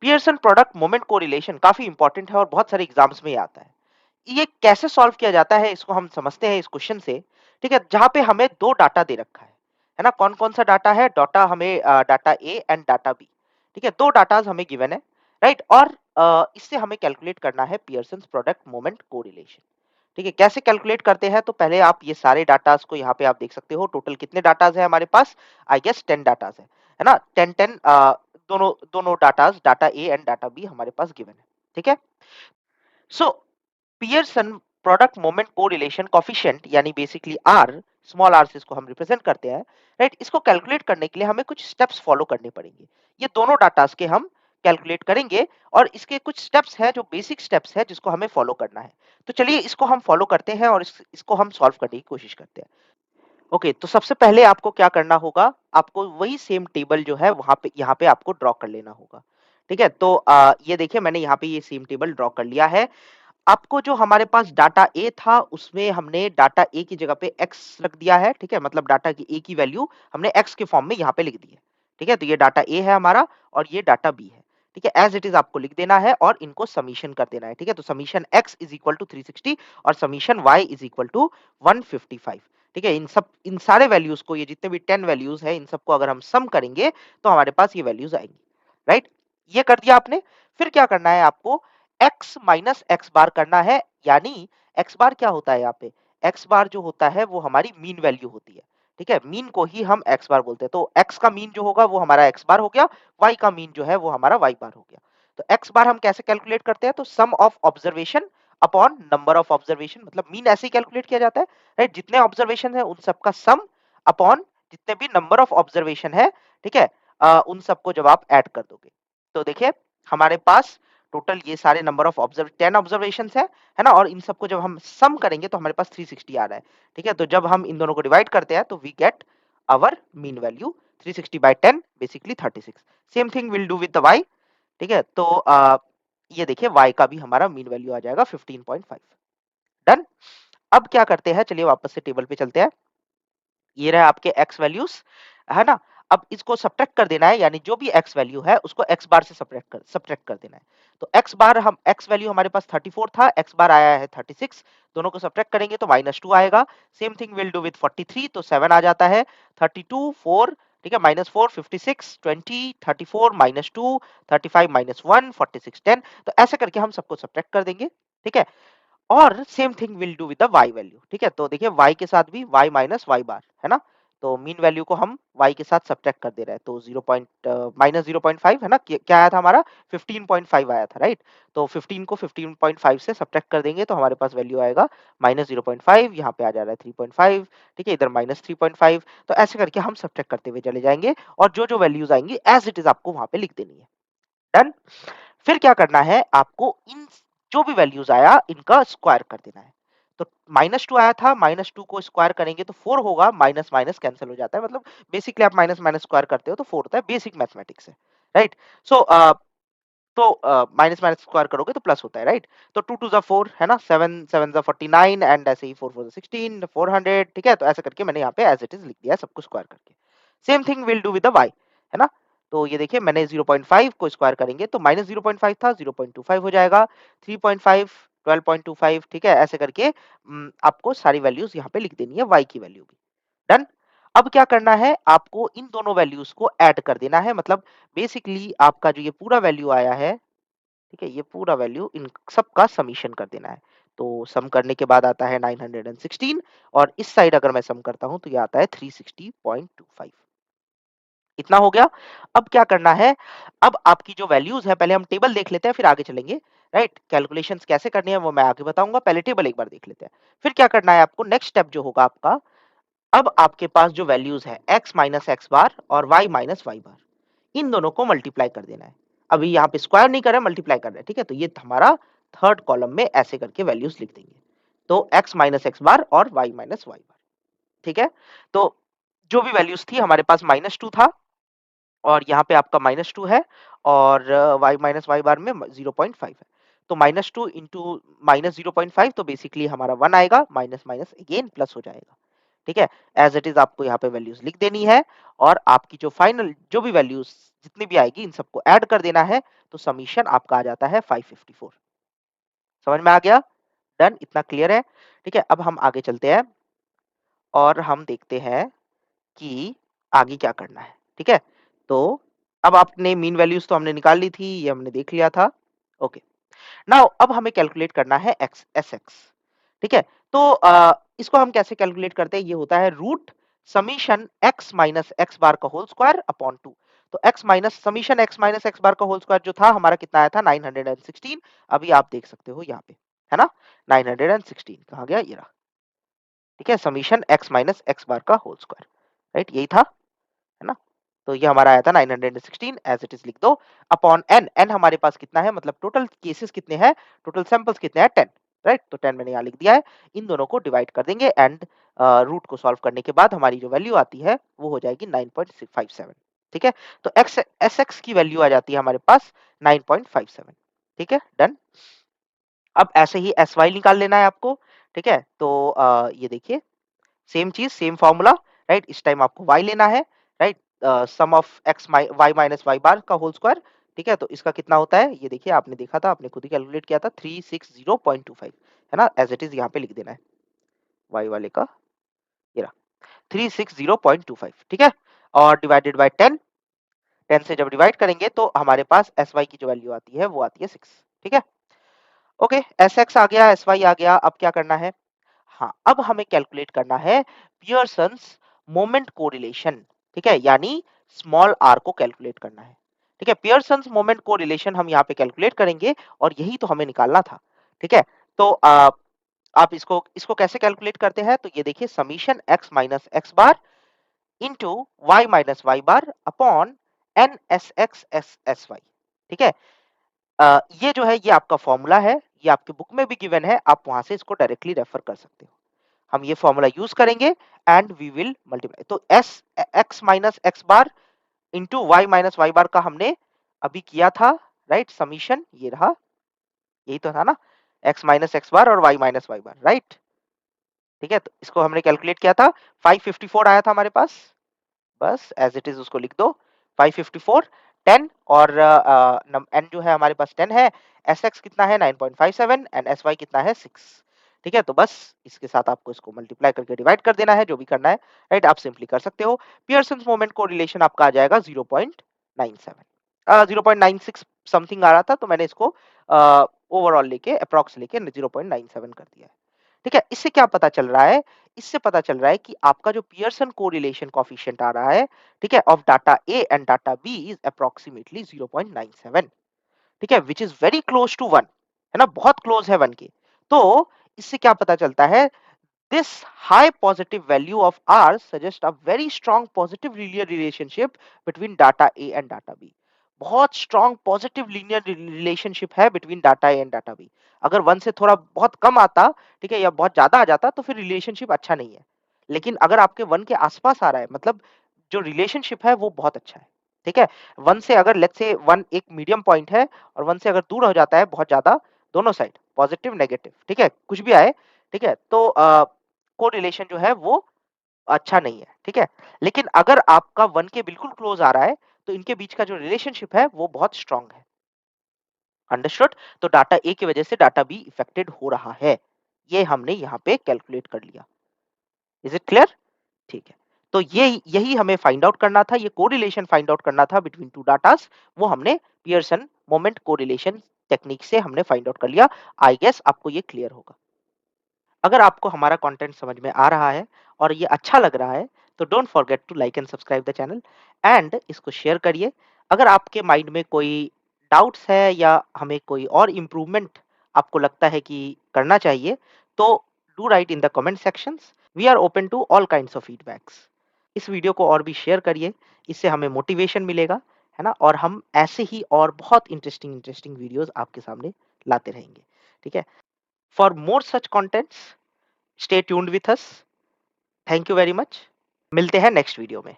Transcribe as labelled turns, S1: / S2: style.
S1: Pearson product moment correlation काफी important है और बहुत सारे एग्जाम्स में ये आता है। ये कैसे सॉल्व किया जाता है इसको हम समझते हैं इस क्वेश्चन से। ठीक है, जहां पे हमें दो डाटा दे रखा है ना? कौन कौन सा डाटा है? डाटा हमें data A and data B. ठीक है, दो डाटाज हमें गिवन है, राइट? और इससे हमें कैलकुलेट करना है पियर्सन प्रोडक्ट मोमेंट कोरिलेशन। ठीक है, कैसे कैलकुलेट करते हैं? तो पहले आप ये सारे डाटाज को यहाँ पे आप देख सकते हो। टोटल कितने डाटाज है हमारे पास? आई गेस 10 डाटाज है ना? 10 दोनों दोनों datas, data A and data B हमारे पास गिवन है। ठीक है, so Pearson product moment correlation coefficient यानी बेसिकली आर, स्मॉल आर से इसको हम रिप्रेजेंट करते हैं, राइट? इसको कैलकुलेट करने के लिए हमें कुछ स्टेप्स फॉलो करने पड़ेंगे। ये दोनों डाटास के हम कैलकुलेट करेंगे और इसके कुछ स्टेप्स हैं जो बेसिक स्टेप्स हैं जिसको हमें फॉलो करना है। तो चलिए इसको हम फॉलो करते हैं और इसको हम सॉल्व करने की कोशिश करते हैं। ओके, तो सबसे पहले आपको क्या करना होगा? आपको वही सेम टेबल जो है वहां पे यहाँ पे आपको ड्रॉ कर लेना होगा। ठीक है, तो ये देखिए मैंने यहाँ पे ये सेम टेबल ड्रॉ कर लिया है। आपको जो हमारे पास डाटा ए था उसमें हमने डाटा ए की जगह पे एक्स रख दिया है। ठीक है, मतलब डाटा की ए की वैल्यू हमने एक्स के फॉर्म में यहाँ पे लिख दी है। ठीक है, तो ये डाटा ए है हमारा और ये डाटा बी है। ठीक है, एज इट इज आपको लिख देना है और इनको समीशन कर देना है। ठीक है, तो summation x is equal to 360 और summation y is equal to 155। ठीक है, इन सारे वैल्यूज को, ये जितने भी 10 वैल्यूज है इन सबको अगर हम सम करेंगे तो हमारे पास ये वैल्यूज आएंगी, राइट? ये कर दिया आपने। फिर क्या करना है आपको? x माइनस एक्स बार करना है। यानी एक्स बार क्या होता है यहाँ पे? एक्स बार जो होता है वो हमारी मीन वैल्यू होती है। ठीक है, मीन को ही हम एक्स बार बोलते हैं। तो एक्स का मीन जो होगा वो हमारा एक्स बार हो गया, वाई का मीन जो है वो हमारा वाई बार हो गया। तो एक्स बार हम कैसे कैलकुलेट करते हैं? तो sum of observation upon number of observation, मतलब मीन ऐसे ही कैलकुलेट किया जाता है, राइट? जितने ऑब्जर्वेशन है उन सबका सम अपॉन जितने भी नंबर ऑफ ऑब्जर्वेशन है। ठीक है, उन सबको जब आप ऐड कर दोगे तो देखिए हमारे पास टोटल ये सारे नंबर ऑफ ऑब्जर्व 10 ऑब्जर्वेशंस है ना? और इन सबको जब हम सम करेंगे तो हमारे पास 360 आ रहा है। ठीक है, तो जब हम इन दोनों को डिवाइड करते हैं तो we get our mean value 360 by 10 basically 36। Same thing will do with the y। ठीक है, तो ये देखिए y का भी हमारा मीन वैल्यू आ जाएगा 15.5। डन। अब क्या करते हैं? चलिए वापस से टेबल पे चलते हैं। ये रहा आपके x वैल्यूज, है ना? अब इसको सब्ट्रैक्ट कर देना है, यानी जो भी x वैल्यू है उसको x बार से सब्ट्रैक्ट कर देना है। तो x बार, हम x वैल्यू हमारे पास 34 था, x बार आया है 36। दोनों को सब्ट्रैक्ट करेंगे तो -2 आएगा। Same thing will do with 43, तो 7 आ जाता है। 32 4, ठीक है, -4 56 20 34 -2 35 -1 46 10। तो ऐसे करके हम सबको सब्ट्रैक्ट कर देंगे। ठीक है, और same thing will do with the y value. ठीक है, तो देखिए y के साथ भी y माइनस वाई बार, है ना? तो मीन वैल्यू को हम y के साथ सब्ट्रैक्ट कर दे रहे हैं। तो 0 माइनस 0.5 है ना? क्या आया था हमारा? 15.5 आया था, राइट? तो 15 को 15.5 से सब्ट्रैक्ट कर देंगे तो हमारे पास वैल्यू आएगा -0.5। यहाँ पे आ जा रहा है 3.5। ठीक है, इधर -3.5। तो ऐसे करके हम सब्ट्रैक्ट करते हुए चले जाएंगे और जो जो वैल्यूज आएंगी एज इट इज आपको वहां पे लिख देनी है। डन। फिर क्या करना है आपको? इन जो भी वैल्यूज आया इनका स्क्वायर कर देना है। तो -2 आया था, -2 को स्क्वायर करेंगे तो 4 होगा, माइनस माइनस कैंसिल हो जाता है, मतलब बेसिकली आप माइनस माइनस स्क्वायर करते हो तो 4 होता है, बेसिक मैथमेटिक्स है, right? So minus minus square करोगे तो प्लस होता है, राइट? तो 2 2 4 है ना? 7 7 49 एंड ऐसे ही 4 4 16 400। ठीक है, तो ऐसे करके मैंने यहाँ पे एज इट इज लिख दिया सब कुछ स्क्वायर करके। Same thing will do with the y, है ना? तो ये देखिए मैंने 0.5 को स्क्वायर करेंगे तो -0.5 था, 0.25 हो जाएगा। 3.5 12.25। ठीक है, ऐसे करके आपको सारी वैल्यूज यहाँ पे लिख देनी है, y की वैल्यू भी। डन। अब क्या करना है? आपको इन दोनों वैल्यूज को ऐड कर देना है, मतलब बेसिकली आपका जो ये पूरा वैल्यू आया है, ठीक है, ये पूरा वैल्यू इन सबका समीशन कर देना है। तो सम करने के बाद आता है 916 और इस साइड अगर मैं सम करता हूं तो ये आता है 360.25। इतना हो गया। अब क्या करना है? अब आपकी जो वैल्यूज है, पहले हम टेबल देख लेते हैं फिर आगे चलेंगे, राइट? कैलकुलेशंस कैसे करनी है वो मैं आगे बताऊंगा, पहले टेबल एक बार देख लेते हैं। फिर क्या करना है आपको? नेक्स्ट स्टेप जो होगा आपका, अब आपके पास जो वैल्यूज है x माइनस एक्स बार और y माइनस वाई बार, इन दोनों को मल्टीप्लाई कर देना है। अभी यहाँ पे स्क्वायर नहीं कर रहे, मल्टीप्लाई कर रहे हैं। ठीक है, तो ये हमारा थर्ड कॉलम में ऐसे करके वैल्यूज लिख देंगे। तो x माइनस एक्स बार और y माइनस वाई बार। ठीक है, तो जो भी वैल्यूज थी हमारे पास -2 था और यहाँ पे आपका -2 है और y माइनस वाई बार में 0.5 है। तो -2 इंटू -0.5 तो बेसिकली हमारा 1 आएगा, माइनस माइनस अगेन प्लस हो जाएगा। ठीक है, एज इट इज आपको यहाँ पे वैल्यूज लिख देनी है और आपकी जो फाइनल जो भी वैल्यूज जितनी भी आएगी इन सबको ऐड कर देना है, तो समीशन आपका आ जाता है 554। समझ में आ गया? डन, इतना क्लियर है? ठीक है, अब हम आगे चलते हैं और हम देखते हैं कि आगे क्या करना है, ठीक है? तो अब आपने मीन वैल्यूज़ तो हमने निकाल ली थी, ये हमने देख लिया था। ओके, नाउ अब हमें कैलकुलेट करना है एक्स एसएक्स, ठीक है? तो इसको हम कैसे कैलकुलेट करते हैं? ये होता है root summation x minus x bar का होल स्क्वायर अपॉन 2। तो x minus summation x minus x bar का होल स्क्वायर जो था हमारा कितना आया था 916। अभी आप देख सकते हो यहाँ पे, है ना? 916 कहाँ गया? ये रहा, ठीक है? Summation x minus x bar का होल स्क्वायर, राइट? यही था, है ना? तो ये हमारा आया था 916 एज़ इट इज़ लिख दो अपॉन n। n हमारे पास कितना है, मतलब टोटल केसेस कितने हैं, टोटल सैंपल्स कितने हैं 10, राइट? तो 10 मैंने यहाँ लिख दिया है। इन दोनों को डिवाइड कर देंगे एंड रूट को सॉल्व करने के बाद हमारी जो वैल्यू आती है वो हो जाएगी 9.57, ठीक है? तो एक्स एसएक्स की वैल्यू आ जाती है हमारे पास 9.57, ठीक है? डन। अब ऐसे ही एसवाई निकाल लेना है आपको, ठीक है? तो ये देखिए सेम चीज सेम फॉर्मूला, राइट? इस टाइम आपको y लेना है, right? Sum of x y minus y bar का होल स्क्वायर, ठीक है? तो इसका कितना होता है ये देखिए, आपने देखा था, आपने खुद ही कैलकुलेट किया था 360.25, है ना? एज इट इज यहाँ पे लिख देना है y वाले का, ये रहा 360.25, ठीक है? और डिवाइडेड बाय 10, 10 से जब डिवाइड करेंगे तो हमारे पास एस वाई की जो वैल्यू आती है वो आती है 6, ठीक है? ओके, एस एक्स आ गया, एस वाई आ गया, अब क्या करना है? हाँ, अब हमें कैलकुलेट करना है पियर्सन्स मोमेंट कोरिलेशन, ठीक है? यानी स्मॉल आर को कैलकुलेट करना है, ठीक है? पियर्सन्स मोमेंट कोरिलेशन हम यहाँ पे कैलकुलेट करेंगे और यही तो हमें निकालना था, ठीक है? तो आप इसको इसको कैसे कैलकुलेट करते हैं? तो ये देखिए summation x minus x bar into y minus y bar upon n s x s s y, ठीक है? ये जो है ये आपका फॉर्मूला है, ये आपके बुक में भी गिवन है, आप वहां से इसको डायरेक्टली रेफर कर सकते हो। हम ये फॉर्मूला यूज करेंगे एंड वी विल मल्टीप्लाई। तो S x minus x bar into y minus y bar का हमने अभी किया था, राइट? समीशन ये रहा, यही तो था ना, एक्स माइनस एक्स बार और वाई माइनस वाई बार, राइट? ठीक है, तो इसको हमने कैलकुलेट किया था, 554 आया था हमारे पास। बस एज इट इज उसको लिख दो 554, 10 और एन जो है हमारे पास 10 है, एस एक्स कितना है 9.57 एंड एस वाई कितना है 6, ठीक है? तो बस इसके साथ आपको इसको मल्टीप्लाई करके डिवाइड कर देना है, जो भी करना है, राइट? आप सिंपली कर सकते हो। पियर्सन्स मोमेंट को रिलेशन आपका आ जाएगा 0.97, 0.96 समथिंग आ रहा था, तो मैंने इसको ओवरऑल लेके अप्रॉक्स लेके 0.97 कर दिया है, ठीक है? इससे क्या पता चल रहा है? इससे पता चल रहा है कि आपका जो पियर्सन कोरिलेशन कोएफिशिएंट आ रहा है, ठीक है, of data A and data B is approximately 0.97, ठीक है, which is very close to 1, है ना? बहुत क्लोज है 1 के। तो इससे क्या पता चलता है? This high positive value of R suggests a very strong positive linear relationship between data A and data B. बहुत strong positive linear relationship है between data A and data B. अगर 1 से थोड़ा बहुत कम आता, ठीक है, या बहुत ज्यादा आ जाता तो फिर रिलेशनशिप अच्छा नहीं है। लेकिन अगर आपके 1 के आसपास आ रहा है, मतलब जो रिलेशनशिप है वो बहुत अच्छा है, ठीक है? 1 से अगर लेट्स से 1 एक मीडियम पॉइंट है और 1 से अगर दूर हो जाता है बहुत ज्यादा, दोनों साइड पॉजिटिव नेगेटिव, ठीक है, कुछ भी आए, ठीक है, तो कोरिलेशन जो है वो अच्छा नहीं है, ठीक है? लेकिन अगर आपका 1 के बिल्कुल क्लोज आ रहा है, तो इनके बीच का जो रिलेशनशिप है वो बहुत स्ट्रांग है। अंडरस्टूड? तो डाटा ए की वजह से डाटा बी इफेक्टेड हो रहा है। ये हमने यहाँ पे कैलकुलेट कर लिया। Is it clear? ठीक है। तो ये यही हमें फाइंड आउट करना था, ये कोरिलेशन फाइंड आउट करना था बिटवीन टू डाटास, वो हमने पियर्सन मोमेंट कोरिलेशन टेक्निक से हमने फाइंड आउट कर लिया। आई गेस आपको ये क्लियर होगा। अगर आपको हमारा कंटेंट समझ में आ रहा है और ये अच्छा लग रहा है, तो don't forget to like and subscribe the channel and इसको शेयर करिए। अगर आपके माइंड में कोई डाउट्स है या हमें कोई और इम्प्रूवमेंट आपको लगता है कि करना चाहिए, तो do write in the comment sections. We are open to all kinds of feedbacks. इस वीडियो को और भी शेयर करिए, इससे हमें मोटिवेशन मिलेगा, है ना? और हम ऐसे ही और बहुत इंटरेस्टिंग इंटरेस्टिंग वीडियोस आपके सामने लाते रहेंगे, ठीक है? For more such contents, stay tuned with us. Thank you very much. मिलते हैं नेक्स्ट वीडियो में।